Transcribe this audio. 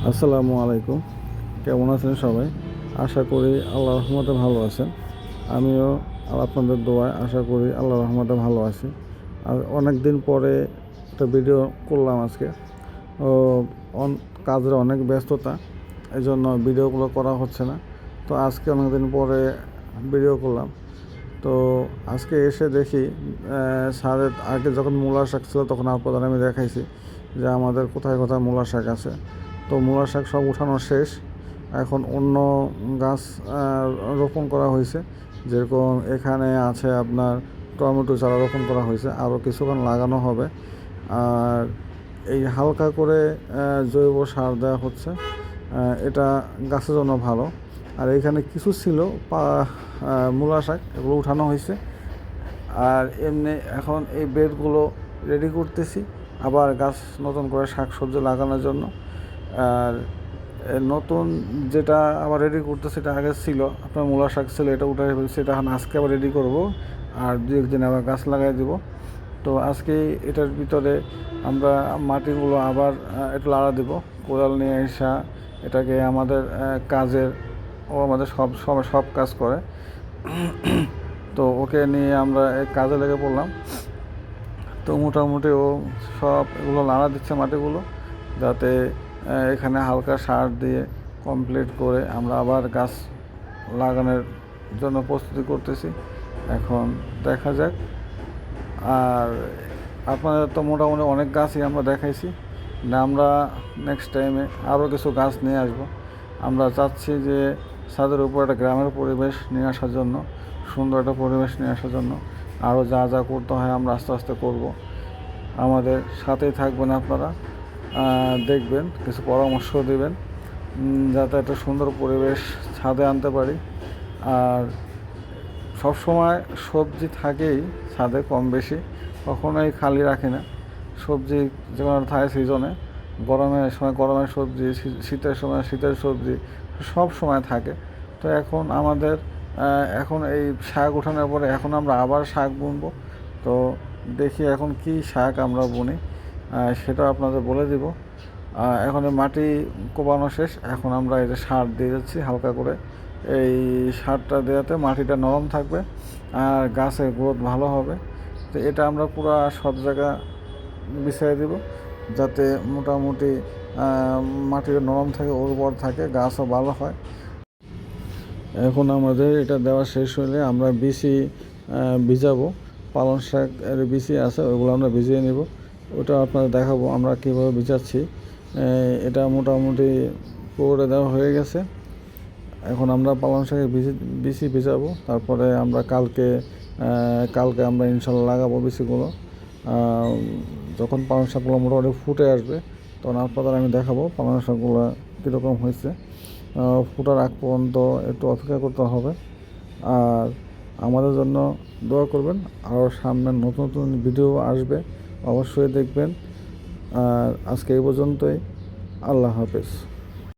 আসসালামু আলাইকুম। কেমন আছেন সবাই? আশা করি আল্লাহর রহমতে ভালো আছেন। আমিও আপনাদের দোয়ায় আশা করি আল্লাহর রহমতে ভালো আছি। আর অনেক দিন পরে একটা ভিডিও করলাম আজকে। ও কাজের অনেক ব্যস্ততা, এই জন্য ভিডিওগুলো করা হচ্ছে না। তো আজকে অনেক দিন পরে ভিডিও করলাম। তো আজকে এসে দেখি ছাদের আগে যখন মূলা শাক ছিল তখন আপনাদের আমি দেখাইছি যে আমাদের কোথায় কোথায় মূলা শাক আছে। তো মূলা শাক সব উঠানো শেষ। এখন অন্য গাছ রোপণ করা হয়েছে, যেরকম এখানে আছে আপনার টমেটো চারা রোপণ করা হয়েছে, আরও কিছুক্ষণ লাগানো হবে। আর এই হালকা করে জৈব সার দেওয়া হচ্ছে, এটা গাছের জন্য ভালো। আর এখানে কিছু ছিল মূলা শাক, এগুলো উঠানো হয়েছে। আর এমনি এখন এই বেডগুলো রেডি করতেছি আবার গাছ নতুন করে শাকসবজি লাগানোর জন্য। আর নতুন যেটা আবার রেডি করতেছে, সেটা আগে ছিল আপনার মূলা শাক ছিল, এটা উঠে ফেলছে, এটা এখন আজকে আবার রেডি করব। আর দু একদিন আবার গাছ লাগাই দেব। তো আজকে এটার ভিতরে আমরা মাটিগুলো আবার একটু লাড়া দেব, কোদাল নিয়ে এসা। এটাকে আমাদের কাজের, ও আমাদের সব কাজ করে। তো ওকে নিয়ে আমরা কাজে লেগে পড়লাম। তো মোটামুটি ও সব এগুলো নাড়া দিচ্ছে মাটিগুলো, যাতে এখানে হালকা সার দিয়ে কমপ্লিট করে আমরা আবার গাছ লাগানোর জন্য প্রস্তুতি করতেছি। এখন দেখা যাক। আর আপনাদের তো মোটামুটি অনেক গাছই আমরা দেখাইছি, আমরা নেক্সট টাইমে আরও কিছু গাছ নিয়ে আসব। আমরা চাচ্ছি যে ছাদের উপর একটা গ্রামের পরিবেশ নিয়ে আসার জন্য, সুন্দর একটা পরিবেশ নিয়ে আসার জন্য আরও যা যা করতে হয় আমরা আস্তে আস্তে করব। আমাদের সাথেই থাকবেন আপনারা, দেখবেন, কিছু পরামর্শ দেবেন, যাতে একটা সুন্দর পরিবেশ ছাদে আনতে পারি। আর সব সময় সবজি থাকেই ছাদে কম বেশি, কখনোই খালি রাখি না। সবজি যেমন থাকে সিজনে, গরমের সময় গরমের সবজি, শীতের সময় শীতের সবজি, সব সময় থাকে। তো এখন আমাদের এখন এই শাক উঠানোর পরে এখন আমরা আবার শাক বুনবো। তো দেখি এখন কি শাক আমরা বুনি, সেটা আপনাদের বলে দিব। এখন মাটি কোপানো শেষ, এখন আমরা এই যে সার দিয়ে যাচ্ছি হালকা করে। এই সারটা দেওয়াতে মাটিটা নরম থাকবে আর গাছের গ্রোথ ভালো হবে। তো এটা আমরা পুরো সব জায়গা বিছিয়ে দেব, যাতে মোটামুটি মাটিটা নরম থাকে, উর্বর থাকে, গাছও ভালো হয়। এখন আমাদের এটা দেওয়া শেষ হলে আমরা বিচি ভিজাবো। পালং শাক এর বিচি আছে, ওইগুলো আমরা ভিজিয়ে নেব। ওটা আপনাদের দেখাবো আমরা কীভাবে ভিজাচ্ছি। এটা মোটামুটি পুরোটা দেওয়া হয়ে গেছে। এখন আমরা পালং শাকের বিচি ভিজাবো, তারপরে আমরা কালকে আমরা ইনশাল্লাহ লাগাবো বিচিগুলো। যখন পালং শাকগুলো মোটামুটি ফুটে আসবে, তখন আপনাদের আমি দেখাবো পালং শাকগুলো কীরকম হয়েছে। ফুটার আগ পর্যন্ত একটু অপেক্ষা করতে হবে। আর আমাদের জন্য দোয়া করবেন, আরও সামনে নতুন নতুন ভিডিও আসবে, অবশ্যই দেখবেন। আর আজকে এই পর্যন্তই। আল্লাহ হাফেজ।